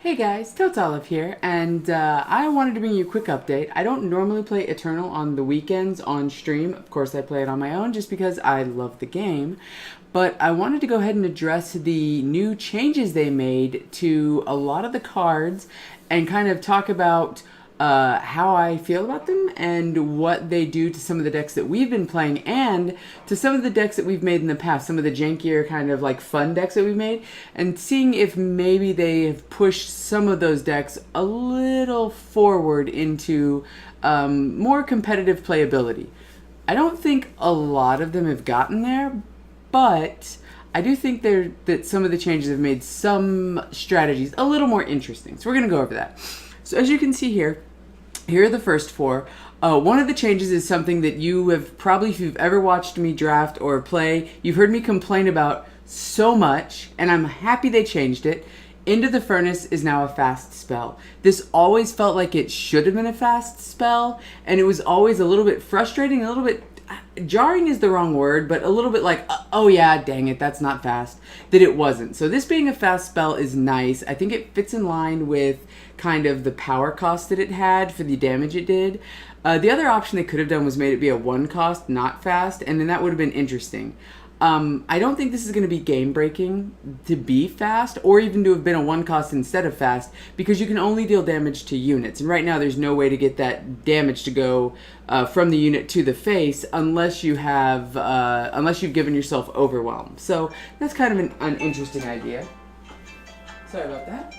Hey guys, TotesOlive here, and I wanted to bring you a quick update. I don't normally play Eternal on the weekends on stream. Of course, I play it on my own just because I love the game. But I wanted to go ahead and address the new changes they made to a lot of the cards and kind of talk about how I feel about them and what they do to some of the decks that we've been playing and to some of the decks that we've made in the past, some of the jankier kind of like fun decks that we've made, and seeing if maybe they have pushed some of those decks a little forward into more competitive playability. I don't think a lot of them have gotten there, but I do think that some of the changes have made some strategies a little more interesting. So we're going to go over that. So as you can see here are the first four. One of the changes is something that you have probably, if you've ever watched me draft or play, you've heard me complain about so much, and I'm happy they changed it. Into the Furnace is now a fast spell. This always felt like it should have been a fast spell, and it was always a little bit frustrating, a little bit jarring is the wrong word, but a little bit like, oh yeah, dang it, that's not fast, that it wasn't. So this being a fast spell is nice. I think it fits in line with kind of the power cost that it had for the damage it did. The other option they could have done was made it be a one cost, not fast, and then that would have been interesting. I don't think this is going to be game breaking to be fast, or even to have been a one cost instead of fast, because you can only deal damage to units, and right now there's no way to get that damage to go from the unit to the face unless you have unless you've given yourself overwhelm. So that's kind of an interesting idea. Sorry about that.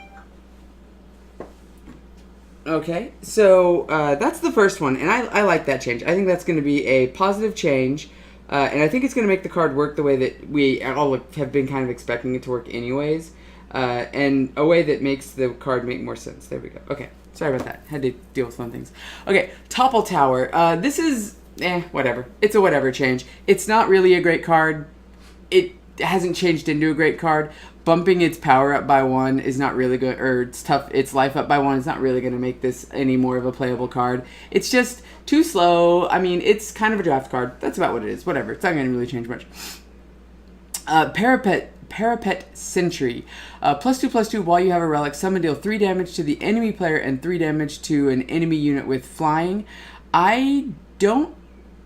Okay, so that's the first one, and I like that change. I think that's going to be a positive change. And I think it's going to make the card work the way that we all have been kind of expecting it to work anyways. And a way that makes the card make more sense. There we go. Okay, sorry about that. Had to deal with fun things. Okay, Topple Tower. This is, whatever. It's a whatever change. It's not really a great card. It hasn't changed into a great card. Bumping its power up by one is not really good, or its life up by one is not really going to make this any more of a playable card. It's just too slow. I mean, it's kind of a draft card. That's about what it is. Whatever. It's not going to really change much. Parapet Sentry. +2/+2, while you have a relic, summon, deal 3 damage to the enemy player and 3 damage to an enemy unit with flying. I don't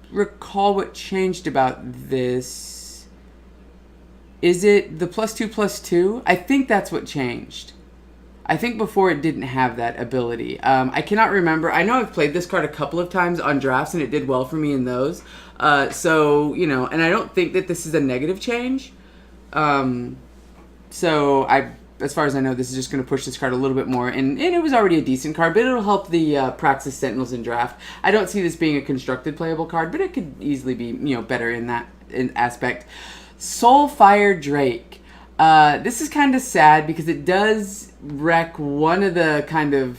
recall what changed about this. Is it the +2/+2? I think that's what changed. I think before it didn't have that ability. I cannot remember. I know I've played this card a couple of times on drafts, and it did well for me in those. So, you know, and I don't think that this is a negative change. So, as far as I know, this is just going to push this card a little bit more. And it was already a decent card, but it'll help the Praxis Sentinels in draft. I don't see this being a constructed playable card, but it could easily be, you know, better in that aspect. Soulfire Drake. This is kind of sad because it does wreck one of the kind of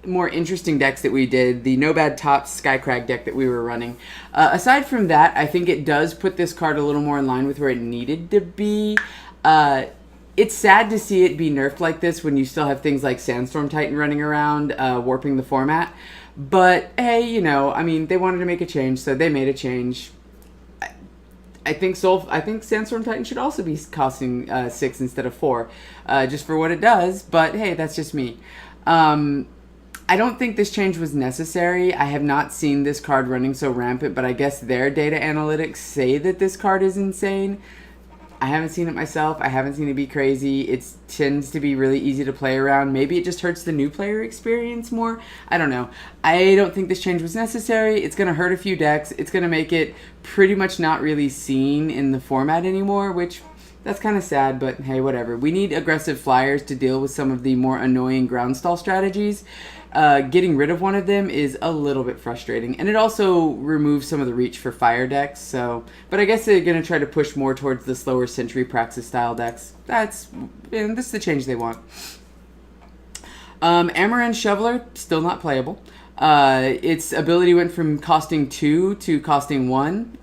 more interesting decks that we did, the No Bad Tops Skycrag deck that we were running. Aside from that, I think it does put this card a little more in line with where it needed to be. It's sad to see it be nerfed like this when you still have things like Sandstorm Titan running around, warping the format. But, hey, you know, I mean, they wanted to make a change, so they made a change. I think Sandstorm Titan should also be costing 6 instead of 4, just for what it does. But hey, that's just me. I don't think this change was necessary. I have not seen this card running so rampant, but I guess their data analytics say that this card is insane. I haven't seen it myself. I haven't seen it be crazy. It tends to be really easy to play around. Maybe it just hurts the new player experience more. I don't know. I don't think this change was necessary. It's going to hurt a few decks. It's going to make it pretty much not really seen in the format anymore, which that's kind of sad, but hey, whatever. We need aggressive flyers to deal with some of the more annoying ground stall strategies. Getting rid of one of them is a little bit frustrating, and it also removes some of the reach for fire decks. So, but I guess they're going to try to push more towards the slower Sentry Praxis style decks. This is the change they want. Amaran Shoveler, still not playable. Its ability went from costing 2 to costing 1.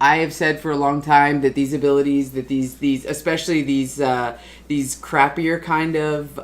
I have said for a long time that these abilities, that these especially these crappier kind of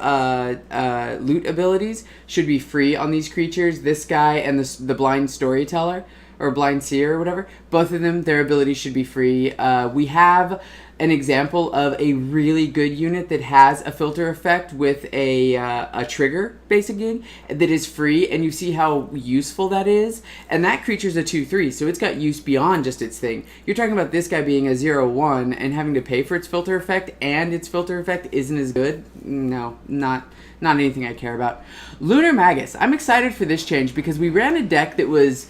loot abilities should be free on these creatures. This guy and the blind storyteller. or Blind Seer or whatever. Both of them, their abilities should be free. We have an example of a really good unit that has a filter effect with a trigger, basically, that is free, and you see how useful that is. And that creature's a 2/3, so it's got use beyond just its thing. You're talking about this guy being a 0/1 and having to pay for its filter effect, and its filter effect isn't as good. No, not anything I care about. Lunar Magus. I'm excited for this change because we ran a deck that was...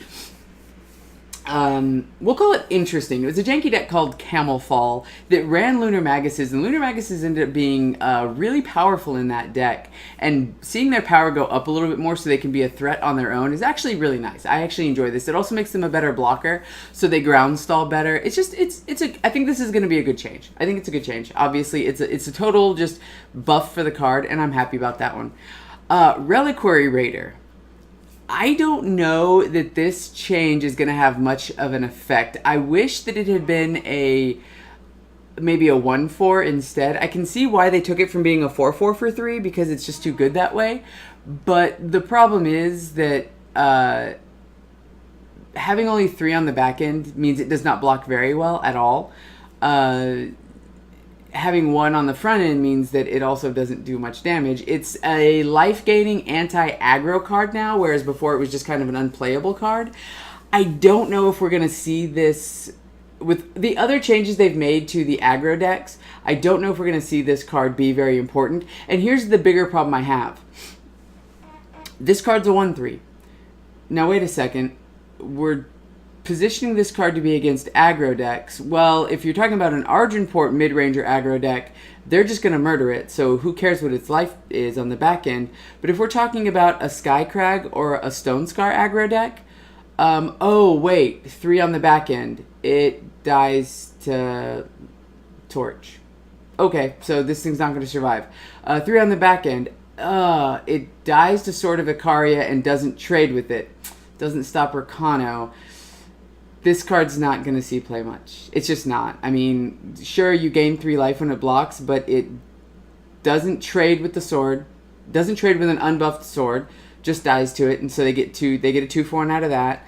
we'll call it interesting. It was a janky deck called Camel Fall that ran Lunar Maguses, and Lunar Maguses ended up being really powerful in that deck. And seeing their power go up a little bit more so they can be a threat on their own is actually really nice. I actually enjoy this. It also makes them a better blocker, so they ground stall better. It's just, I think this is going to be a good change. I think it's a good change. Obviously, it's a total just buff for the card, and I'm happy about that one. Reliquary Raider. I don't know that this change is going to have much of an effect. I wish that it had been maybe a 1/4 instead. I can see why they took it from being a 4/4 for 3 because it's just too good that way. But the problem is that having only 3 on the back end means it does not block very well at all. Having 1 on the front end means that it also doesn't do much damage. It's a life-gaining anti-aggro card now, whereas before it was just kind of an unplayable card. I don't know if we're going to see this... With the other changes they've made to the aggro decks, I don't know if we're going to see this card be very important. And here's the bigger problem I have. This card's a 1/3. Now wait a second. We're positioning this card to be against aggro decks. Well, if you're talking about an Argenport mid-ranger aggro deck, they're just going to murder it, so who cares what its life is on the back end. But if we're talking about a Skycrag or a Stone Scar aggro deck, oh wait, 3 on the back end. It dies to Torch. Okay, so this thing's not going to survive. 3 on the back end. It dies to Sword of Icaria and doesn't trade with it. Doesn't stop Rakano. This card's not going to see play much. It's just not. I mean, sure, you gain 3 life when it blocks, but it doesn't trade with the sword. Doesn't trade with an unbuffed sword. Just dies to it, and so they get a 2/4 out of that.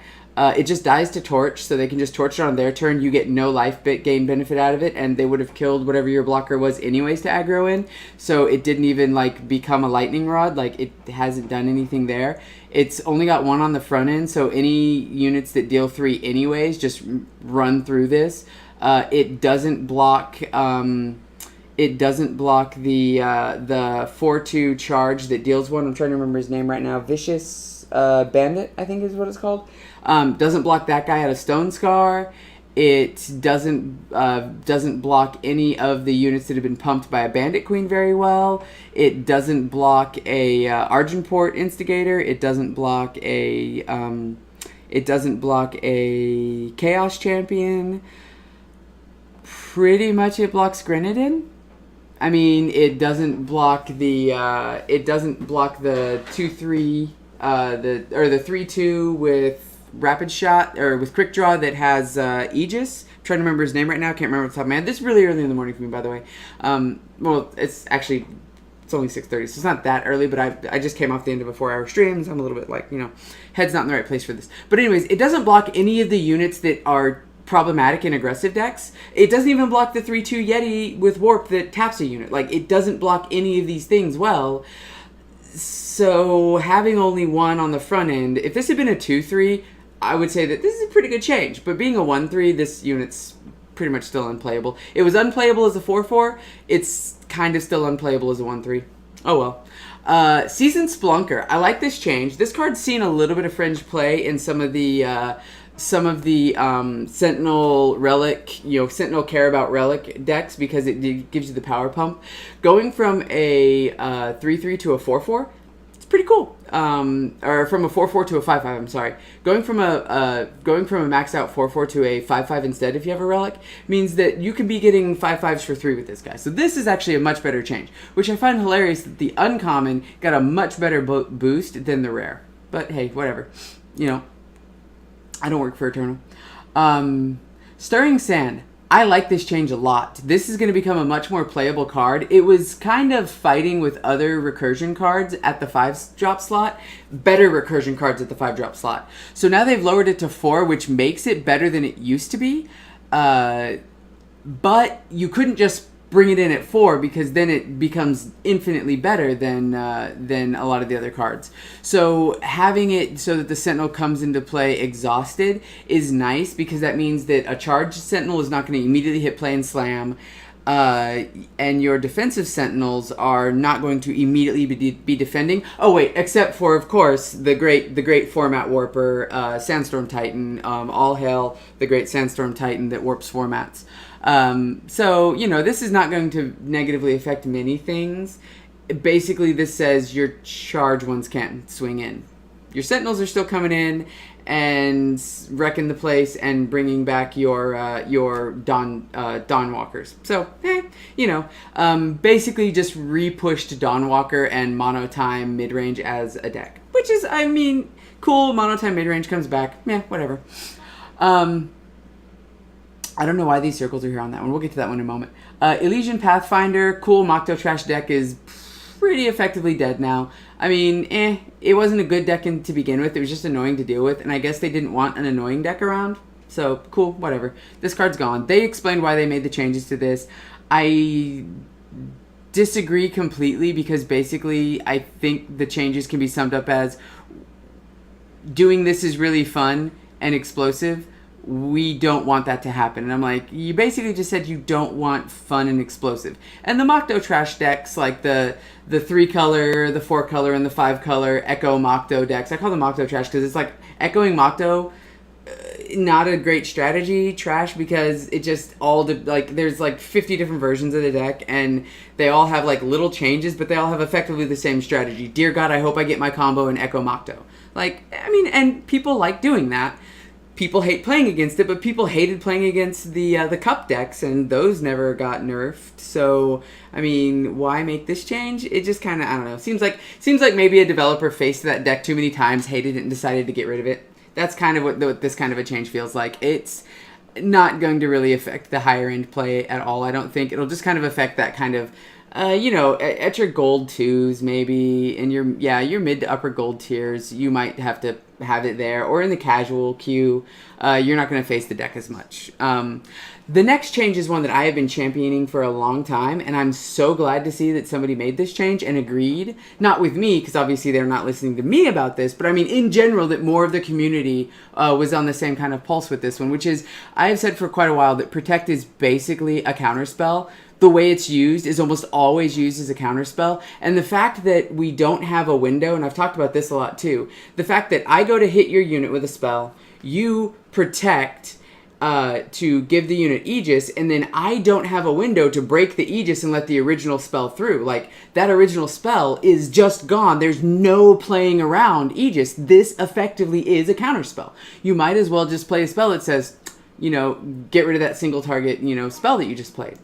It just dies to Torch, so they can just Torch it on their turn. You get no life gain benefit out of it, and they would have killed whatever your blocker was anyways to aggro in. So it didn't even like become a lightning rod. Like it hasn't done anything there. It's only got 1 on the front end, so any units that deal 3 anyways just run through this. It doesn't block. It doesn't block the 4/2 charge that deals 1. I'm trying to remember his name right now. Vicious Bandit, I think is what it's called. Doesn't block that guy out of Stone Scar. It doesn't block any of the units that have been pumped by a Bandit Queen very well. It doesn't block a Argenport Instigator. It doesn't block a Chaos Champion. Pretty much it blocks Grenadin. I mean, it doesn't block the 2/3 the 3/2 with Rapid Shot or with Quick Draw that has Aegis. I'm trying to remember his name right now. Can't remember off the top of my head. This is really early in the morning for me, by the way. Well, it's only 6:30, so it's not that early, but I just came off the end of a 4-hour stream, so I'm a little bit like, head's not in the right place for this. But anyways, it doesn't block any of the units that are problematic in aggressive decks. It doesn't even block the 3/2 Yeti with Warp that taps a unit. Like, it doesn't block any of these things well. So having only 1 on the front end, if this had been a 2/3, I would say that this is a pretty good change. But being a 1/3, this unit's pretty much still unplayable. It was unplayable as a 4/4. It's kind of still unplayable as a 1/3. Oh well. Seasoned Splunker. I like this change. This card's seen a little bit of fringe play in some of the Sentinel Relic, Sentinel Care About Relic decks because it gives you the power pump. Going from a 3/3 to a 4/4, it's pretty cool. Or from a 4/4 to a 5/5. I'm sorry. Going from a maxed out 4/4 to a 5/5 instead, if you have a relic, means that you can be getting 5/5s for 3 with this guy. So this is actually a much better change, which I find hilarious that the uncommon got a much better boost than the rare. But hey, whatever. I don't work for Eternal. Stirring Sand. I like this change a lot. This is going to become a much more playable card. It was kind of fighting with other recursion cards at the 5-drop slot, better recursion cards at the 5-drop slot. So now they've lowered it to 4, which makes it better than it used to be. But you couldn't just bring it in at 4 because then it becomes infinitely better than a lot of the other cards. So having it so that the Sentinel comes into play exhausted is nice because that means that a charged Sentinel is not going to immediately hit play and slam, and your defensive Sentinels are not going to immediately be defending. Oh wait, except for of course the great format warper, Sandstorm Titan. All hail the great Sandstorm Titan that warps formats. So, you know, this is not going to negatively affect many things. Basically, this says your charge ones can't swing in. Your Sentinels are still coming in and wrecking the place and bringing back your Dawnwalkers. So, you know, basically just re-pushed Dawnwalker and Monotime midrange as a deck. Which is, I mean, cool. Monotime midrange comes back. Whatever. I don't know why these circles are here on that one. We'll get to that one in a moment. Elysian Pathfinder, cool Mocto Trash deck is pretty effectively dead now. I mean, it wasn't a good deck to begin with. It was just annoying to deal with, and I guess they didn't want an annoying deck around. So, cool, whatever. This card's gone. They explained why they made the changes to this. I disagree completely because basically I think the changes can be summed up as doing this is really fun and explosive. We don't want that to happen. And I'm like, you basically just said you don't want fun and explosive. And the Mocto Trash decks, like the 3-color, the 4-color, and the 5-color Echo Mocto decks, I call them Mocto Trash because it's like echoing Mocto, not a great strategy, trash, because it just there's like 50 different versions of the deck, and they all have like little changes, but they all have effectively the same strategy. Dear God, I hope I get my combo in Echo Mocto. Like, I mean, and people like doing that. People hate playing against it, but people hated playing against the cup decks, and those never got nerfed. So, I mean, why make this change? It just kind of, I don't know. Seems like maybe a developer faced that deck too many times, hated it, and decided to get rid of it. That's kind of what this kind of a change feels like. It's not going to really affect the higher end play at all. I don't think it'll just kind of affect that kind of. You know, at your gold 2s, maybe in your mid to upper gold tiers, you might have to have it there, or in the casual queue, you're not going to face the deck as much. The next change is one that I have been championing for a long time, and I'm so glad to see that somebody made this change and agreed. Not with me, because obviously they're not listening to me about this, but I mean in general that more of the community was on the same kind of pulse with this one, which is, I have said for quite a while that Protect is basically a counterspell. The way it's used is almost always used as a counterspell. And the fact that we don't have a window, and I've talked about this a lot too, the fact that I go to hit your unit with a spell, you protect to give the unit Aegis, and then I don't have a window to break the Aegis and let the original spell through. Like, that original spell is just gone. There's no playing around Aegis. This effectively is a counterspell. You might as well just play a spell that says, you know, get rid of that single target, you know, spell that you just played.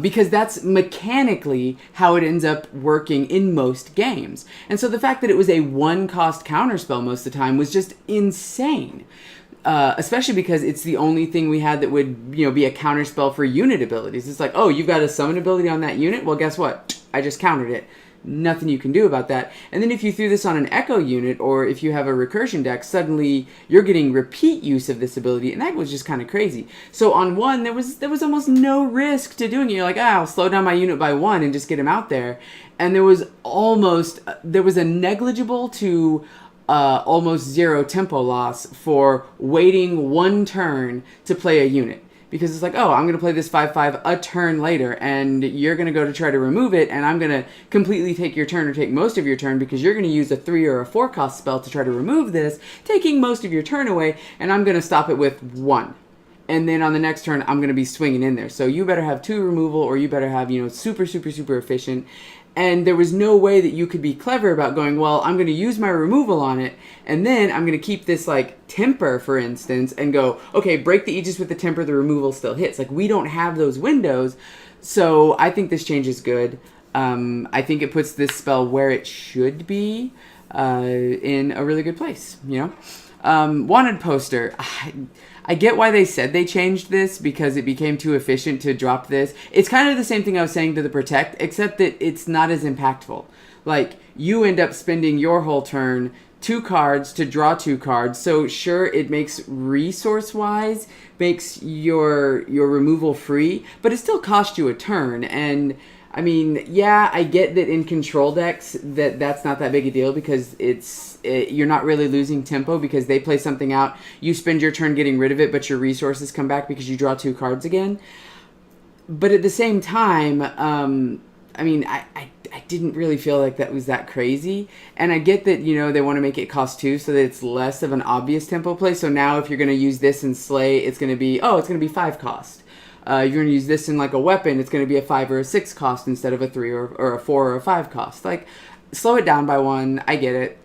Because that's mechanically how it ends up working in most games. And so the fact that it was a 1-cost counterspell most of the time was just insane. Especially because it's the only thing we had that would, you know, be a counterspell for unit abilities. It's like, oh, you've got a summon ability on that unit? Well, guess what? I just countered it. Nothing you can do about that. And then if you threw this on an Echo unit, or if you have a recursion deck, suddenly you're getting repeat use of this ability, and that was just kind of crazy. So on 1, there was almost no risk to doing it. You're like, I'll slow down my unit by 1 and just get him out there. And there was a negligible to almost 0 tempo loss for waiting 1 turn to play a unit. Because it's like, oh, I'm going to play this 5/5 a turn later, and you're going to go to try to remove it, and I'm going to completely take your turn or take most of your turn because you're going to use a 3 or a 4-cost spell to try to remove this, taking most of your turn away, and I'm going to stop it with 1. And then on the next turn, I'm going to be swinging in there. So you better have 2 removal, or you better have, you know, super, super, super efficient. And there was no way that you could be clever about going, well, I'm going to use my removal on it, and then I'm going to keep this, like, temper, for instance, and go, okay, break the Aegis with the temper, the removal still hits. Like, we don't have those windows, so I think this change is good. I think it puts this spell where it should be, in a really good place, you know? Wanted poster. I get why they said they changed this, because it became too efficient to drop this. It's kind of the same thing I was saying to the Protect, except that it's not as impactful. Like, you end up spending your whole turn 2 cards to draw 2 cards. So sure, it makes resource-wise, makes your removal free, but it still costs you a turn. And I mean, yeah, I get that in control decks that's not that big a deal, because you're not really losing tempo because they play something out. You spend your turn getting rid of it, but your resources come back because you draw 2 cards again. But at the same time, I mean, I didn't really feel like that was that crazy. And I get that, they want to make it cost 2 so that it's less of an obvious tempo play. So now if you're going to use this in Slay, it's going to be 5 cost. You're going to use this in like a weapon, it's going to be a 5 or a 6 cost instead of a 3 or a 4 or a 5 cost. Like, slow it down by 1. I get it.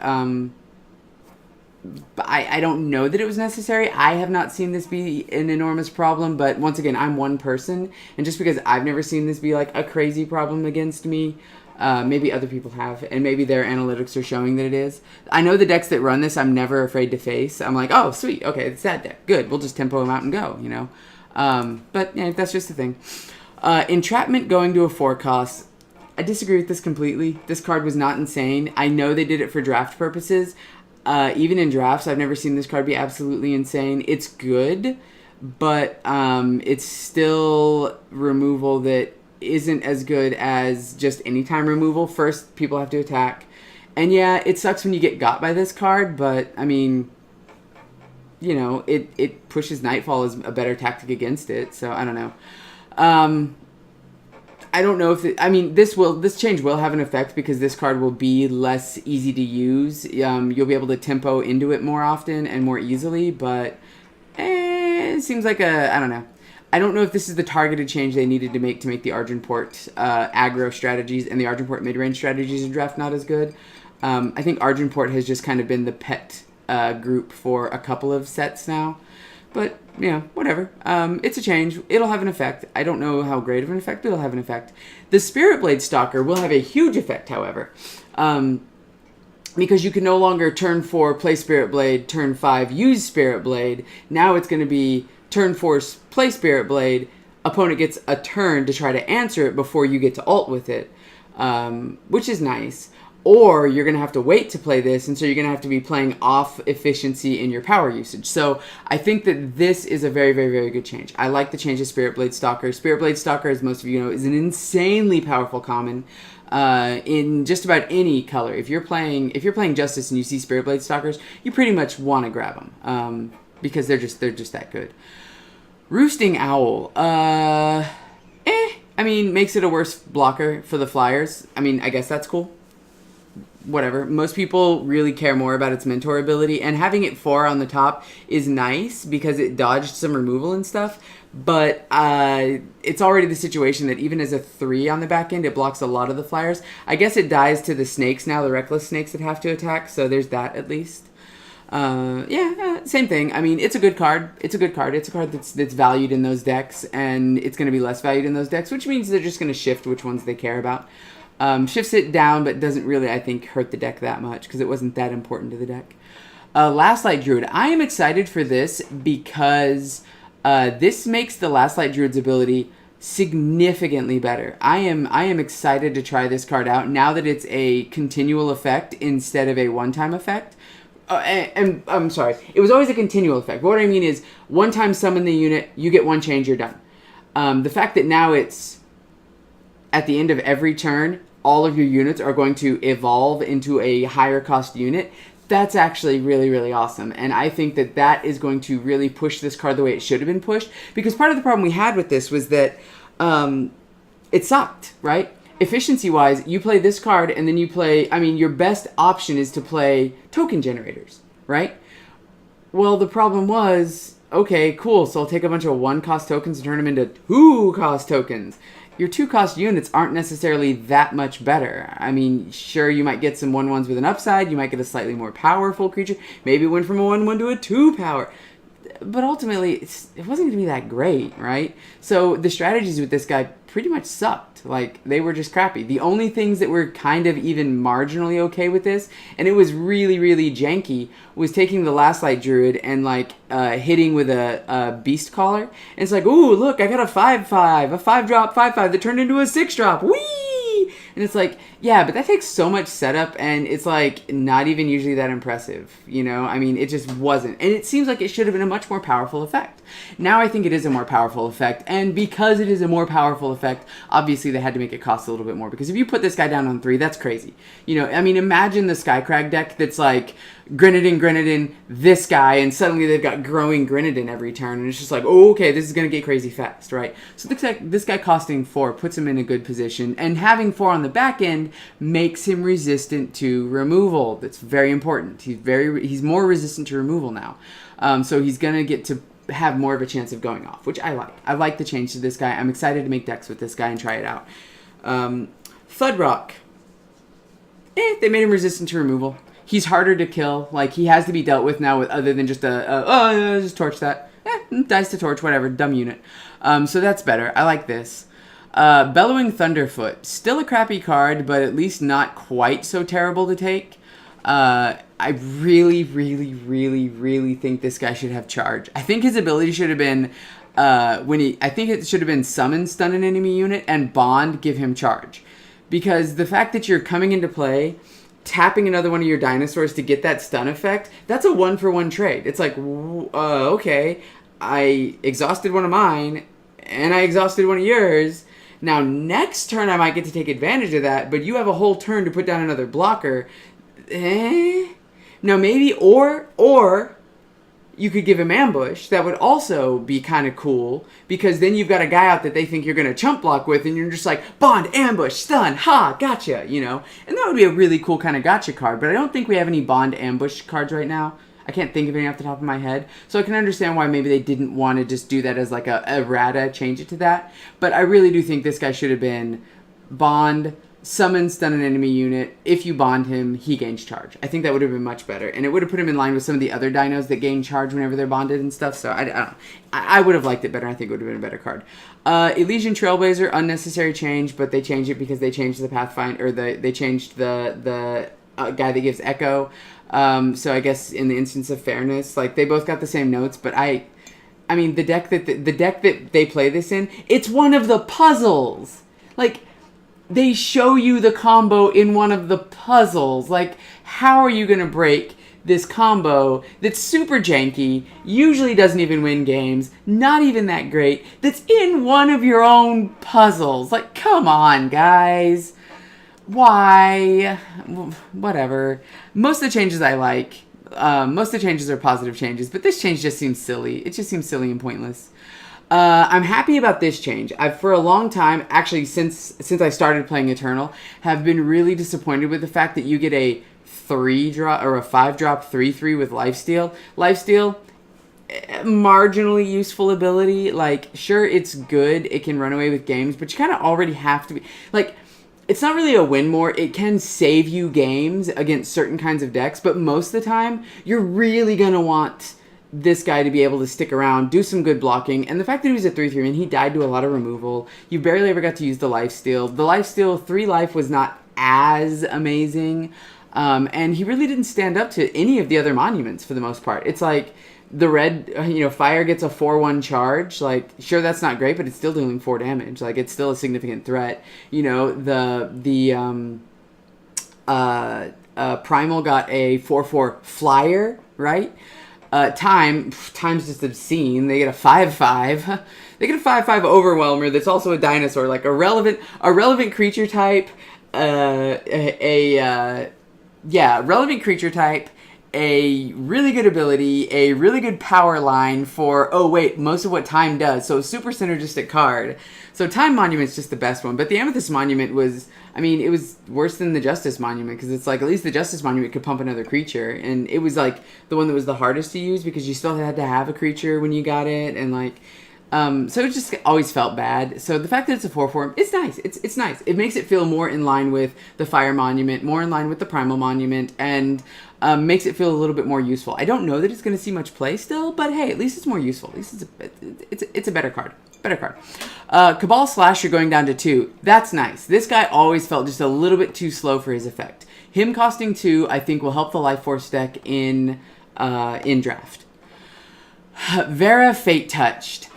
But I don't know that it was necessary. I have not seen this be an enormous problem, but once again, I'm one person, and just because I've never seen this be like a crazy problem against me, maybe other people have, and maybe their analytics are showing that it is. I know the decks that run this, I'm never afraid to face. I'm like, oh, sweet, okay, it's that deck. Good, we'll just tempo them out and go, But yeah, that's just the thing. Entrapment going to a 4 cost. I disagree with this completely. This card was not insane. I know they did it for draft purposes. Even in drafts, I've never seen this card be absolutely insane. It's good, but it's still removal that isn't as good as just anytime removal. First, people have to attack. And yeah, it sucks when you get got by this card, but I mean, it pushes Nightfall as a better tactic against it, so I don't know. I don't know if this change will have an effect, because this card will be less easy to use. You'll be able to tempo into it more often and more easily, but it seems like I don't know. I don't know if this is the targeted change they needed to make the Argenport aggro strategies and the Argenport mid-range strategies in draft not as good. I think Argenport has just kind of been the pet group for a couple of sets now. But, whatever. It's a change. It'll have an effect. I don't know how great of an effect, but it'll have an effect. The Spirit Blade Stalker will have a huge effect, however. Because you can no longer turn 4, play Spirit Blade, turn 5, use Spirit Blade. Now it's going to be turn 4, play Spirit Blade, opponent gets a turn to try to answer it before you get to ult with it, which is nice. Or you're going to have to wait to play this, and so you're going to have to be playing off efficiency in your power usage. So I think that this is a very, very, very good change. I like the change of Spirit Blade Stalker. Spirit Blade Stalker, as most of you know, is an insanely powerful common in just about any color. If you're playing Justice and you see Spirit Blade Stalkers, you pretty much want to grab them because they're just that good. Roosting Owl. I mean, makes it a worse blocker for the Flyers. I mean, I guess that's cool. Whatever. Most people really care more about its mentor ability, and having it 4 on the top is nice because it dodged some removal and stuff, but it's already the situation that even as a 3 on the back end, it blocks a lot of the Flyers. I guess it dies to the snakes now, the reckless snakes that have to attack, so there's that at least. Same thing. I mean, it's a good card. It's a good card. It's a card that's valued in those decks, and it's going to be less valued in those decks, which means they're just going to shift which ones they care about. Shifts it down, but doesn't really, I think, hurt the deck that much because it wasn't that important to the deck. Last Light Druid. I am excited for this because this makes the Last Light Druid's ability significantly better. I am excited to try this card out now that it's a continual effect instead of a one-time effect. And I'm sorry, it was always a continual effect. But what I mean is, one time summon the unit, you get 1 change, you're done. The fact that now it's at the end of every turn, all of your units are going to evolve into a higher cost unit, that's actually really, really awesome. And I think that that is going to really push this card the way it should have been pushed. Because part of the problem we had with this was that it sucked, right? Efficiency-wise, you play this card and then you play, your best option is to play token generators, right? Well, the problem was, okay, cool, so I'll take a bunch of 1-cost tokens and turn them into 2-cost tokens. Your 2-cost units aren't necessarily that much better. Sure, you might get some 1/1s with an upside. You might get a slightly more powerful creature. Maybe it went from a 1/1 to a 2 power. but ultimately, it wasn't going to be that great, right? So the strategies with this guy pretty much sucked. Like, they were just crappy. The only things that were kind of even marginally okay with this, and it was really, really janky, was taking the Last Light Druid and, like, hitting with a Beast Caller. And it's like, ooh, look, I got a 5/5, a 5-drop 5/5 that turned into a 6-drop. Whee! And it's like, yeah, but that takes so much setup, and it's like not even usually that impressive, you know? I mean, it just wasn't. And it seems like it should have been a much more powerful effect. Now I think it is a more powerful effect, and because it is a more powerful effect, obviously they had to make it cost a little bit more, because if you put this guy down on 3, that's crazy. You know, I mean, imagine the Skycrag deck that's like Grenadin, this guy, and suddenly they've got growing Grenadin every turn, and it's just like, oh, okay, this is going to get crazy fast, right? So this guy costing 4 puts him in a good position, and having 4 on the back end makes him resistant to removal. That's very important. He's more resistant to removal now. So he's going to get to have more of a chance of going off, which I like. I like the change to this guy. I'm excited to make decks with this guy and try it out. Thudrock. They made him resistant to removal. He's harder to kill. Like, he has to be dealt with now with other than just just torch that. Dice to torch, whatever. Dumb unit. So that's better. I like this. Bellowing Thunderfoot. Still a crappy card, but at least not quite so terrible to take. I really, really, really, really think this guy should have charge. I think his ability should have been, I think it should have been summon, stun an enemy unit, and bond, give him charge. Because the fact that you're coming into play, tapping another one of your dinosaurs to get that stun effect, that's a 1-for-1 trade. It's like, okay, I exhausted one of mine, and I exhausted one of yours. Now, next turn I might get to take advantage of that, but you have a whole turn to put down another blocker. Now, maybe, or you could give him ambush. That would also be kind of cool, because then you've got a guy out that they think you're going to chump block with, and you're just like, bond, ambush, stun, ha, gotcha, you know? And that would be a really cool kind of gotcha card, but I don't think we have any bond ambush cards right now. I can't think of any off the top of my head. So I can understand why maybe they didn't want to just do that as like a errata, change it to that. But I really do think this guy should have been bond, summon, stun an enemy unit. If you bond him, he gains charge. I think that would have been much better. And it would have put him in line with some of the other dinos that gain charge whenever they're bonded and stuff. So I don't know. I would have liked it better. I think it would have been a better card. Elysian Trailblazer, unnecessary change, but they changed it because they changed the Pathfinder, or they changed the guy that gives Echo. So I guess in the instance of fairness, like, they both got the same notes, but I mean, the deck that they play this in, it's one of the puzzles. Like, they show you the combo in one of the puzzles. Like, how are you going to break this combo that's super janky, usually doesn't even win games, not even that great, that's in one of your own puzzles? Like, come on, guys. Why? Whatever. Most of the changes I like. Most of the changes are positive changes, but this change just seems silly. It just seems silly and pointless. I'm happy about this change. I've, for a long time, actually since I started playing Eternal, have been really disappointed with the fact that you get a 3-drop or a 5-drop 3/3 with Lifesteal. Lifesteal, marginally useful ability. Like, sure, it's good. It can run away with games, but you kind of already have to be, like, it's not really a win more. It can save you games against certain kinds of decks, but most of the time, you're really going to want this guy to be able to stick around, do some good blocking, and the fact that he was a 3/3 and he died to a lot of removal, you barely ever got to use the Lifesteal. The Lifesteal 3 life was not as amazing, and he really didn't stand up to any of the other monuments for the most part. It's like the red, fire gets a 4/1 charge. Like, sure, that's not great, but it's still dealing 4 damage. Like, it's still a significant threat. Primal got a 4/4 flyer, right? Time's just obscene. They get a 5/5. They get a 5/5 Overwhelmer that's also a dinosaur, like a relevant creature type. Relevant creature type. A really good ability, a really good power line for, most of what Time does. So super synergistic card. So Time Monument's just the best one. But the Amethyst Monument was, it was worse than the Justice Monument, because it's like, at least the Justice Monument could pump another creature. And it was like the one that was the hardest to use, because you still had to have a creature when you got it. And like, so it just always felt bad. So the fact that it's a 4/4, it's nice. It's nice. It makes it feel more in line with the Fire Monument, more in line with the Primal Monument, and makes it feel a little bit more useful. I don't know that it's going to see much play still, but hey, at least it's more useful. At least it's a better card. Better card. Cabal Slasher going down to 2. That's nice. This guy always felt just a little bit too slow for his effect. Him costing 2, I think, will help the Life Force deck in draft. Vera Fate Touched.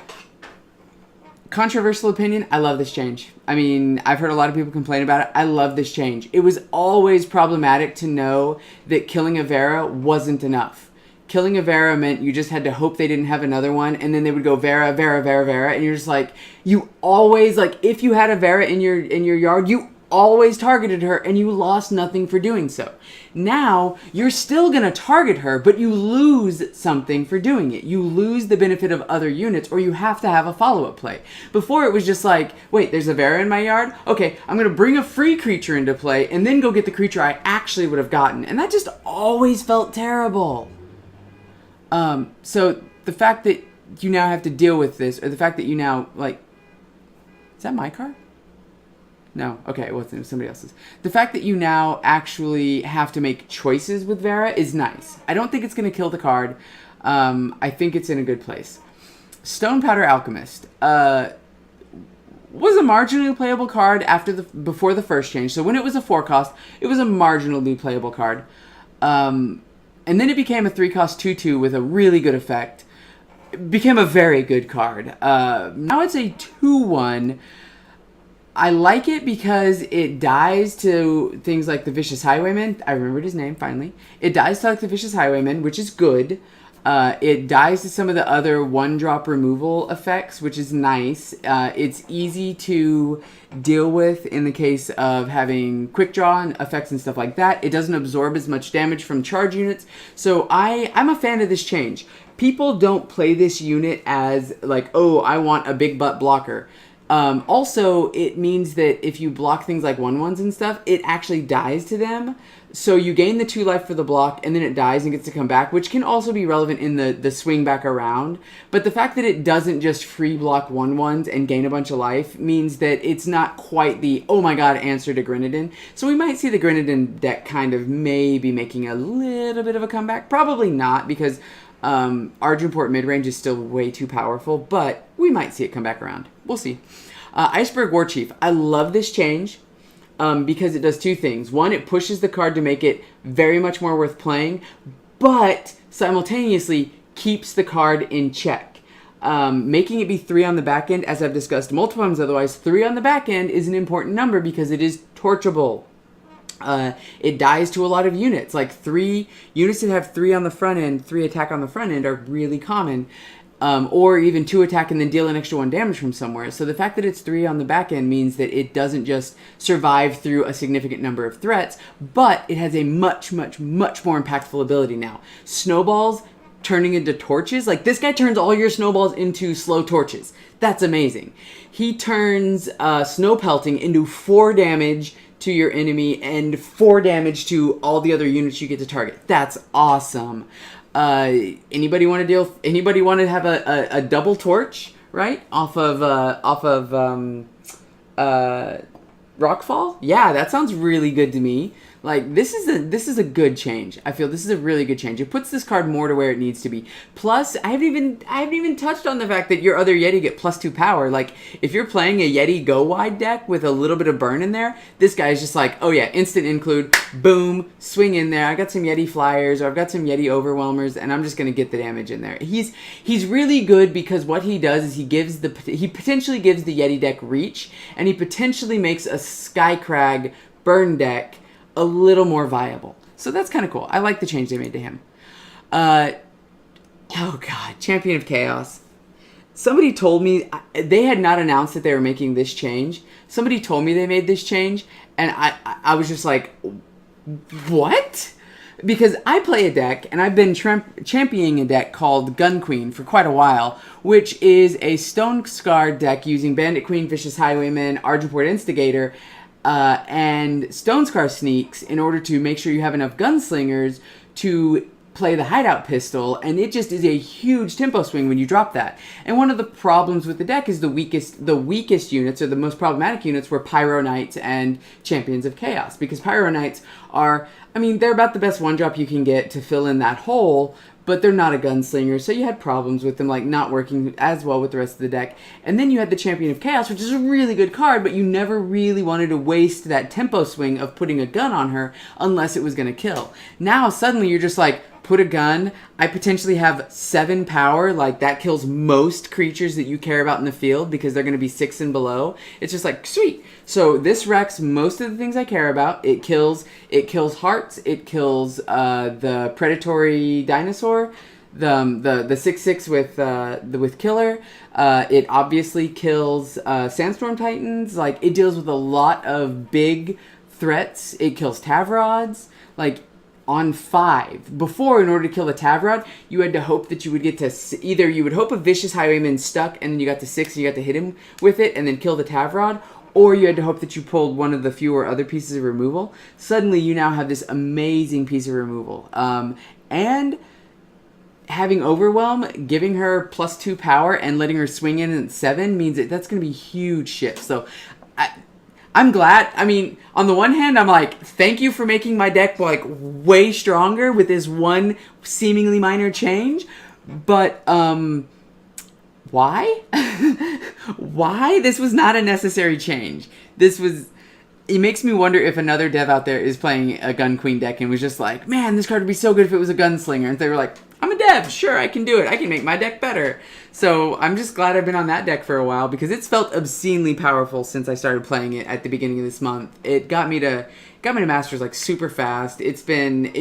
Controversial opinion, I love this change. I mean, I've heard a lot of people complain about it. I love this change. It was always problematic to know that killing a Vera wasn't enough. Killing a Vera meant you just had to hope they didn't have another one, and then they would go Vera, Vera, Vera, Vera, and you're just like, you always, like, if you had a Vera in your yard, you always targeted her, and you lost nothing for doing so. Now, you're still going to target her, but you lose something for doing it. You lose the benefit of other units, or you have to have a follow-up play. Before, it was just like, wait, there's a Vera in my yard? Okay, I'm going to bring a free creature into play, and then go get the creature I actually would have gotten. And that just always felt terrible. So, the fact that you now have to deal with this, or the fact that you now, like... Is that my card? No, okay, it wasn't somebody else's. The fact that you now actually have to make choices with Vera is nice. I don't think it's going to kill the card. I think it's in a good place. Stone Powder Alchemist was a marginally playable card before the first change. So when it was a 4 cost, it was a marginally playable card. And then it became a 3 cost 2/2 with a really good effect. It became a very good card. Now it's a 2/1. I like it because it dies to things like the Vicious Highwayman. I remembered his name, finally. It dies to like the Vicious Highwayman, which is good. It dies to some of the other 1-drop removal effects, which is nice. It's easy to deal with in the case of having quick draw and effects and stuff like that. It doesn't absorb as much damage from charge units. So I'm a fan of this change. People don't play this unit as like, oh, I want a big butt blocker. Also, it means that if you block things like 1/1s and stuff, it actually dies to them. So you gain the 2 life for the block, and then it dies and gets to come back, which can also be relevant in the swing back around. But the fact that it doesn't just free block 1/1s and gain a bunch of life means that it's not quite the, oh my god, answer to Grenadin. So we might see the Grenadin deck kind of maybe making a little bit of a comeback. Probably not, because Argenport midrange is still way too powerful, but we might see it come back around. We'll see. Iceberg Warchief. I love this change because it does 2 things. One, it pushes the card to make it very much more worth playing, but simultaneously keeps the card in check. Making it be 3 on the back end, as I've discussed multiple times otherwise, 3 on the back end is an important number because it is torchable. It dies to a lot of units. Like 3 units that have 3 on the front end, 3 attack on the front end are really common. Or even 2 attack and then deal an extra 1 damage from somewhere. So the fact that it's 3 on the back end means that it doesn't just survive through a significant number of threats, but it has a much, much, much more impactful ability now. Snowballs turning into torches. Like, this guy turns all your snowballs into slow torches. That's amazing. He turns snow pelting into 4 damage to your enemy and 4 damage to all the other units you get to target. That's awesome. Anybody want to have a double torch, right? Off of Rockfall? Yeah, that sounds really good to me. Like, this is a good change. I feel this is a really good change. It puts this card more to where it needs to be. Plus, I haven't even touched on the fact that your other Yeti get +2 power. Like, if you're playing a Yeti go wide deck with a little bit of burn in there, this guy's just like, oh yeah, instant include, boom, swing in there. I got some Yeti flyers, or I've got some Yeti overwhelmers, and I'm just gonna get the damage in there. He's really good because what he does is he potentially gives the Yeti deck reach, and he potentially makes a Skycrag burn deck a little more viable. So that's kind of cool. I like the change they made to him. Oh god, Champion of Chaos. Somebody told me, they had not announced that they were making this change. Somebody told me they made this change, and I was just like, what? Because I play a deck, and I've been championing a deck called Gun Queen for quite a while, which is a Stone Scar deck using Bandit Queen, Vicious Highwayman, Argenport Instigator, and Stone Scar Sneaks in order to make sure you have enough gunslingers to play the hideout pistol, and it just is a huge tempo swing when you drop that. And one of the problems with the deck is the weakest units, or the most problematic units, were Pyro Knights and Champions of Chaos, because Pyro Knights are, I mean, they're about the best one drop you can get to fill in that hole, but they're not a gunslinger, so you had problems with them, like not working as well with the rest of the deck. And then you had the Champion of Chaos, which is a really good card, but you never really wanted to waste that tempo swing of putting a gun on her unless it was going to kill. Now, suddenly, you're just like, put a gun, I potentially have 7 power, like that kills most creatures that you care about in the field because they're going to be 6 and below. It's just like, sweet. So this wrecks most of the things I care about. It kills hearts, it kills the predatory dinosaur, the 6/6 with killer. It obviously kills sandstorm titans. Like, it deals with a lot of big threats. It kills Tavrods. Like, on 5. Before, in order to kill a Tavrod, you had to hope that you would get to... Either you would hope a Vicious Highwayman stuck, and then you got to 6, and you got to hit him with it, and then kill the Tavrod, or you had to hope that you pulled one of the fewer other pieces of removal. Suddenly, you now have this amazing piece of removal. And having Overwhelm, giving her +2 power, and letting her swing in at 7 means that that's going to be huge shit. So, I'm glad. I mean, on the one hand, I'm like, thank you for making my deck, like, way stronger with this one seemingly minor change. But, why? Why? This was not a necessary change. This was... It makes me wonder if another dev out there is playing a Gun Queen deck and was just like, man, this card would be so good if it was a gunslinger. And they were like, I'm a dev. Sure, I can do it. I can make my deck better. So I'm just glad I've been on that deck for a while because it's felt obscenely powerful since I started playing it at the beginning of this month. It got me to Masters like super fast. It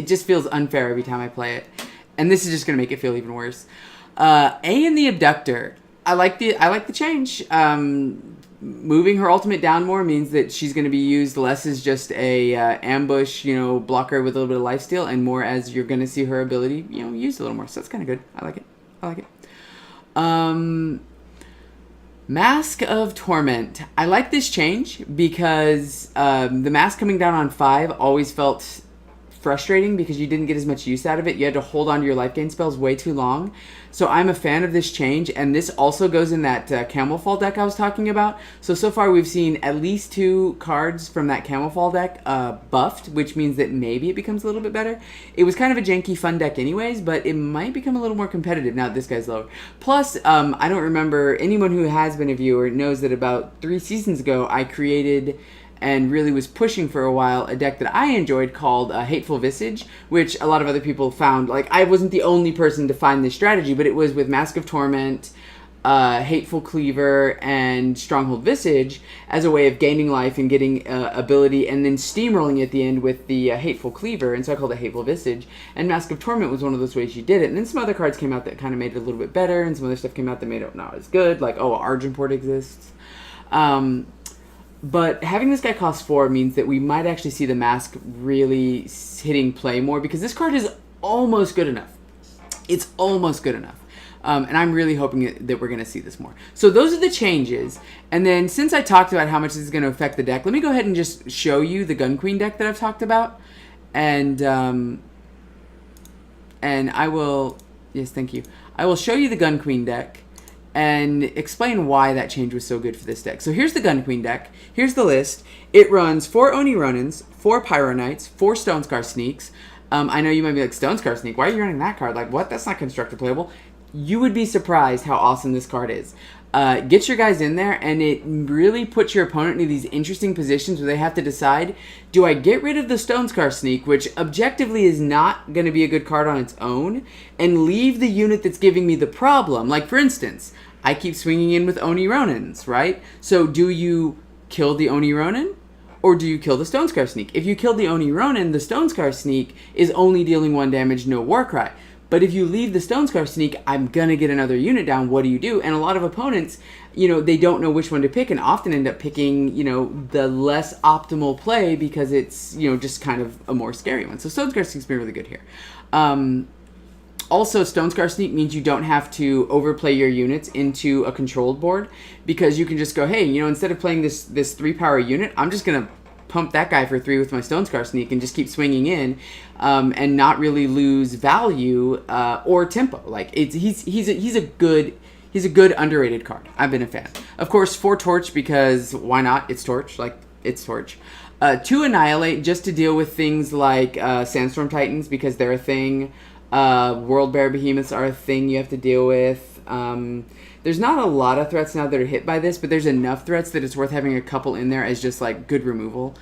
just feels unfair every time I play it. And this is just going to make it feel even worse. A and the Abductor. I like the change. Moving her ultimate down more means that she's going to be used less as just a ambush, blocker with a little bit of lifesteal, and more as you're going to see her ability, used a little more. So that's kind of good. I like it. Mask of Torment. I like this change because the mask coming down on 5 always felt frustrating because you didn't get as much use out of it. You had to hold on to your life gain spells way too long. So I'm a fan of this change, and this also goes in that Camel Fall deck I was talking about. So far we've seen at least 2 cards from that Camel Fall deck buffed, which means that maybe it becomes a little bit better. It was kind of a janky fun deck anyways, but it might become a little more competitive now that this guy's lower. Plus, I don't remember, anyone who has been a viewer knows that about 3 seasons ago I created and really was pushing for a while a deck that I enjoyed called Hateful Visage, which a lot of other people found. Like, I wasn't the only person to find this strategy, but it was with Mask of Torment, Hateful Cleaver, and Stronghold Visage as a way of gaining life and getting ability, and then steamrolling at the end with the Hateful Cleaver, and so I called it Hateful Visage. And Mask of Torment was one of those ways you did it. And then some other cards came out that kind of made it a little bit better, and some other stuff came out that made it not as good, like, Argenport exists. But having this guy cost 4 means that we might actually see the mask really hitting play more, because this card is almost good enough. It's almost good enough. And I'm really hoping that we're going to see this more. So those are the changes. And then since I talked about how much this is going to affect the deck, let me go ahead and just show you the Gun Queen deck that I've talked about. And I will... Yes, thank you. I will show you the Gun Queen deck and explain why that change was so good for this deck. So here's the Gun Queen deck. Here's the list. It runs 4 Oni Ronins, 4 Pyro Knights, 4 Stonescar Sneaks. I know you might be like, Stonescar Sneak? Why are you running that card? Like, what? That's not constructor playable. You would be surprised how awesome this card is. Get your guys in there, and it really puts your opponent in these interesting positions where they have to decide, do I get rid of the Stonescar Sneak, which objectively is not going to be a good card on its own, and leave the unit that's giving me the problem? Like, for instance, I keep swinging in with Oni Ronins, right? So do you kill the Oni Ronin, or do you kill the Stonescar Sneak? If you kill the Oni Ronin, the Stonescar Sneak is only dealing 1 damage, no Warcry. But if you leave the Stonescar Sneak, I'm going to get another unit down. What do you do? And a lot of opponents, they don't know which one to pick, and often end up picking, the less optimal play because it's, just kind of a more scary one. So Stonescar Sneak's been really good here. Also, Stonescar Sneak means you don't have to overplay your units into a controlled board, because you can just go, hey, instead of playing this 3-power unit, I'm just going to pump that guy for 3 with my Stone Scar Sneak and just keep swinging in, and not really lose value or tempo. Like he's a good underrated card. I've been a fan. Of course, 4 Torch because why not? It's Torch. Like it's Torch. 2 Annihilate just to deal with things like Sandstorm Titans because they're a thing. World Bear Behemoths are a thing you have to deal with. There's not a lot of threats now that are hit by this, but there's enough threats that it's worth having a couple in there as just like good removal.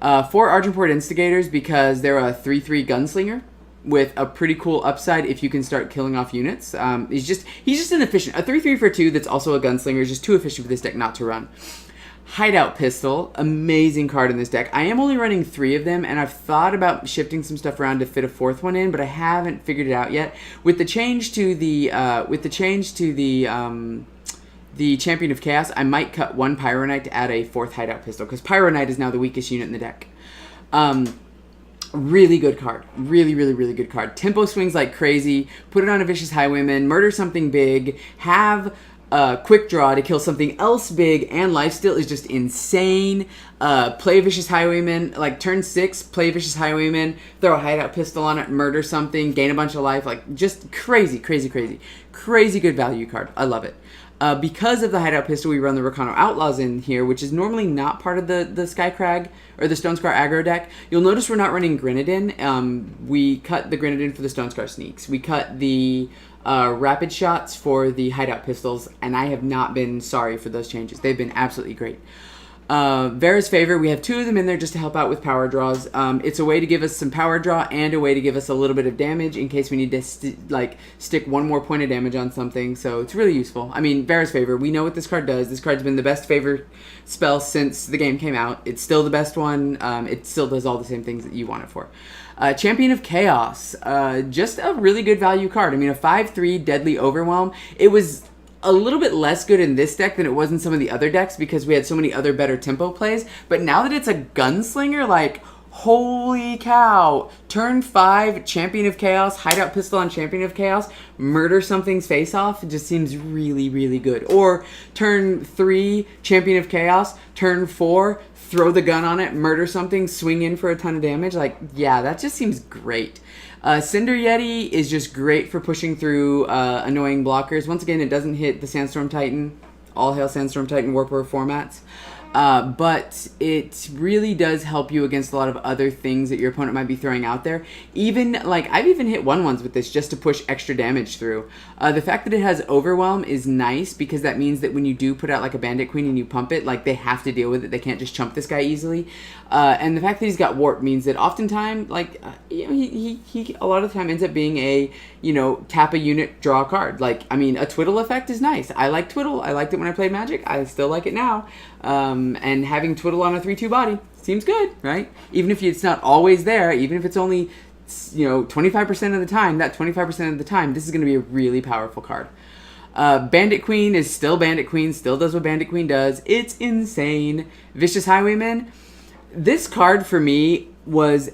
4 Argenport Instigators because they're a 3/3 gunslinger with a pretty cool upside if you can start killing off units. He's just inefficient. A 3/3 for 2 that's also a gunslinger is just too efficient for this deck not to run. Hideout Pistol, amazing card in this deck. I am only running 3 of them, and I've thought about shifting some stuff around to fit a 4th one in, but I haven't figured it out yet. With the change to the Champion of Chaos, I might cut 1 Pyro Knight to add a 4th Hideout Pistol, because Pyro Knight is now the weakest unit in the deck. Really good card. Really, really, really good card. Tempo swings like crazy. Put it on a Vicious Highwayman. Murder something big. Have quick draw to kill something else big, and lifesteal is just insane. Play Vicious Highwayman, like turn 6, play Vicious Highwayman, throw a Hideout Pistol on it, murder something, gain a bunch of life, like just crazy, crazy, crazy. Crazy good value card. I love it. Because of the Hideout Pistol, we run the Rakano Outlaws in here, which is normally not part of the Skycrag or the Stone Scar aggro deck. You'll notice we're not running Grenadin. We cut the Grenadin for the Stone Scar Sneaks. We cut the Rapid Shots for the Hideout Pistols, and I have not been sorry for those changes. They've been absolutely great. Vera's Favor, we have 2 of them in there just to help out with power draws. It's a way to give us some power draw and a way to give us a little bit of damage in case we need to stick 1 more point of damage on something, so it's really useful. I mean, Vera's Favor, we know what this card does. This card's been the best favor spell since the game came out. It's still the best one. It still does all the same things that you want it for. Champion of Chaos, just a really good value card. I mean, a 5/3 Deadly Overwhelm. It was a little bit less good in this deck than it was in some of the other decks because we had so many other better tempo plays. But now that it's a gunslinger, like, holy cow. Turn 5, Champion of Chaos, Hideout Pistol on Champion of Chaos, murder something's face off. It just seems really, really good. Or turn 3, Champion of Chaos, turn 4, throw the gun on it, murder something, swing in for a ton of damage. Like, yeah, that just seems great. Cinder Yeti is just great for pushing through annoying blockers. Once again, it doesn't hit the Sandstorm Titan, all hail Sandstorm Titan Warper formats. But it really does help you against a lot of other things that your opponent might be throwing out there. Even, like, I've even hit 1/1s with this just to push extra damage through. The fact that it has Overwhelm is nice because that means that when you do put out, like, a Bandit Queen and you pump it, like, they have to deal with it. They can't just chump this guy easily. And the fact that he's got Warp means that oftentimes, like, you know, he a lot of the time ends up being a, you know, tap a unit, draw a card. Like, I mean, a Twiddle effect is nice. I like Twiddle. I liked it when I played Magic. I still like it now. And having Twiddle on a 3/2 body seems good, right? Even if it's not always there, even if it's only, you know, 25% of the time, that 25% of the time, this is going to be a really powerful card. Bandit Queen is still Bandit Queen, still does what Bandit Queen does. It's insane. Vicious Highwayman. This card for me was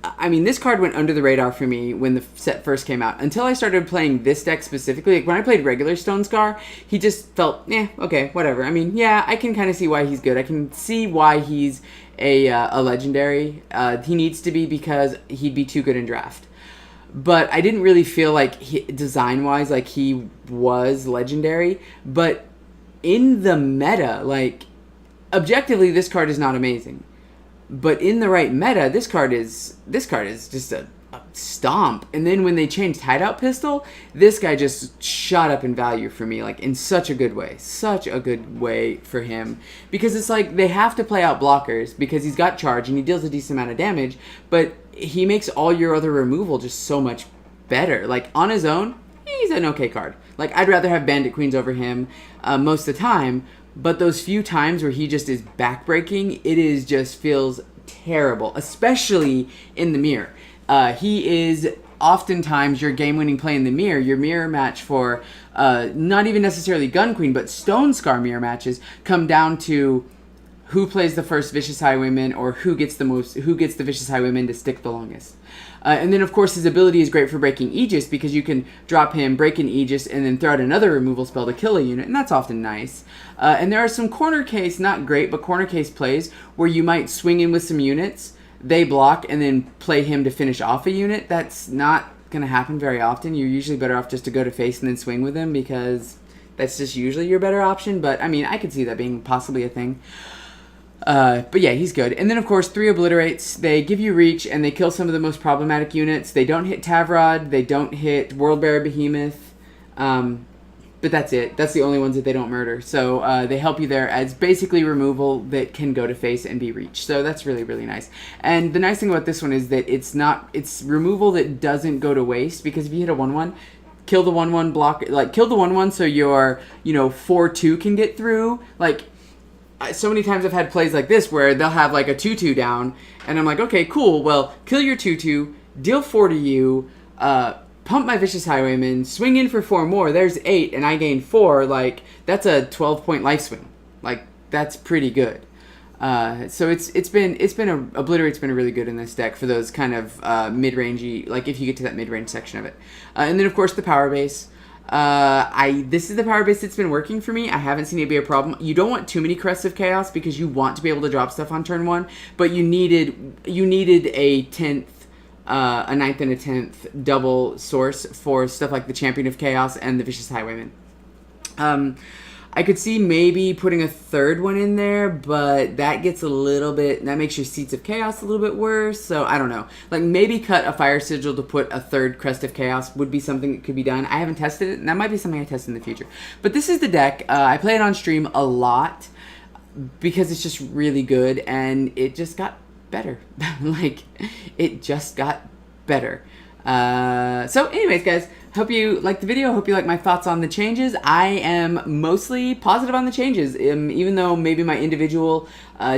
I mean, this card went under the radar for me when the set first came out. Until I started playing this deck specifically. Like, when I played regular Stone Scar, he just felt, okay, whatever. I mean, yeah, I can kind of see why he's good. I can see why he's a legendary. He needs to be because he'd be too good in draft. But I didn't really feel like, design-wise, like he was legendary. But in the meta, like, objectively, this card is not amazing. But in the right meta, this card is just a stomp. And then when they changed Hideout Pistol, this guy just shot up in value for me, like, in such a good way. Such a good way for him. Because it's like, they have to play out blockers because he's got charge and he deals a decent amount of damage, but he makes all your other removal just so much better. Like, on his own, he's an okay card. Like, I'd rather have Bandit Queens over him most of the time, but those few times where he just is backbreaking, it just feels terrible, especially in the mirror. He is oftentimes your game-winning play in the mirror. Your mirror match for not even necessarily Gun Queen, but Stone Scar mirror matches come down to who plays the first Vicious Highwayman, or who gets the Vicious Highwayman to stick the longest. And then, of course, his ability is great for breaking Aegis, because you can drop him, break an Aegis, and then throw out another removal spell to kill a unit, and that's often nice. And there are some corner case, not great, but corner case plays where you might swing in with some units, they block, and then play him to finish off a unit. That's not going to happen very often. You're usually better off just to go to face and then swing with him, because that's just usually your better option. But, I mean, I could see that being possibly a thing. But yeah, he's good. And then, of course, 3 obliterates. They give you reach, and they kill some of the most problematic units. They don't hit Tavrod. They don't hit Worldbearer Behemoth. But that's it. That's the only ones that they don't murder. So they help you there as basically removal that can go to face and be reach. So that's really, really nice. And the nice thing about this one is that it's removal that doesn't go to waste, because if you hit a 1/1, kill the 1/1 block, like kill the 1/1 so your 4/2 can get through. Like, so many times I've had plays like this where they'll have like a 2/2 down, and I'm like, okay, cool, well, kill your 2/2, deal 4 to you, pump my Vicious Highwayman, swing in for 4 more, there's 8, and I gain 4, like, that's a 12-point life swing. Like, that's pretty good. So it's been Obliterate's been really good in this deck for those kind of mid-rangey, like if you get to that mid-range section of it. And then, of course, the power base. This is the power base that's been working for me. I haven't seen it be a problem. You don't want too many Crests of Chaos, because you want to be able to drop stuff on turn 1, but you needed a 10th, a 9th and a 10th double source for stuff like the Champion of Chaos and the Vicious Highwayman. I could see maybe putting a 3rd one in there, but that gets that makes your Seats of Chaos a little bit worse, so I don't know. Like, maybe cut a Fire Sigil to put a 3rd Crest of Chaos would be something that could be done. I haven't tested it, and that might be something I test in the future. But this is the deck. I play it on stream a lot, because it's just really good, and it just got better. Like, it just got better. So anyways, guys, hope you liked the video. Hope you like my thoughts on the changes. I am mostly positive on the changes, even though maybe my individual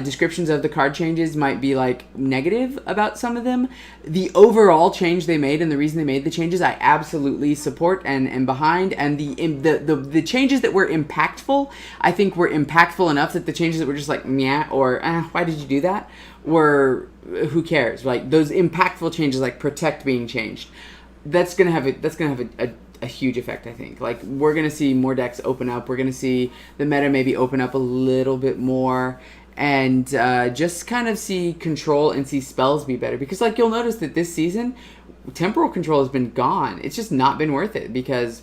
descriptions of the card changes might be like negative about some of them. The overall change they made and the reason they made the changes, I absolutely support and am behind. And the changes that were impactful, I think were impactful enough that the changes that were just like meh or why did you do that, were who cares? Like, those impactful changes like Protect being changed, that's gonna have a huge effect, I think. Like, we're gonna see more decks open up. We're gonna see the meta maybe open up a little bit more, and just kind of see control and see spells be better. Because, like, you'll notice that this season, temporal control has been gone. It's just not been worth it, because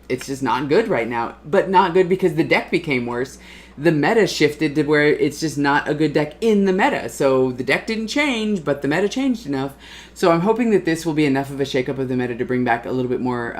it's just not good right now. But not good because the deck became worse. The meta shifted to where it's just not a good deck in the meta. So the deck didn't change, but the meta changed enough. So I'm hoping that this will be enough of a shakeup of the meta to bring back a little bit more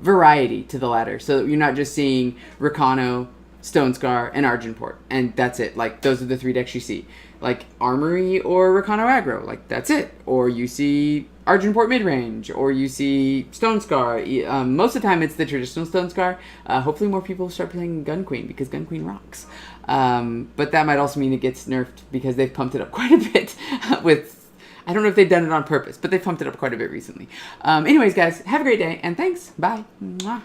variety to the ladder. So that you're not just seeing Rakano, Stone Scar, and Argenport. And that's it. Like, those are the 3 decks you see. Like, Armory or Rakano Aggro. Like, that's it. Or you see Argenport midrange, or you see Stone Scar. Most of the time, it's the traditional Stone Scar. Hopefully, more people start playing Gun Queen, because Gun Queen rocks. But that might also mean it gets nerfed, because they've pumped it up quite a bit with... I don't know if they've done it on purpose, but they've pumped it up quite a bit recently. Anyways, guys, have a great day, and thanks. Bye. Mwah.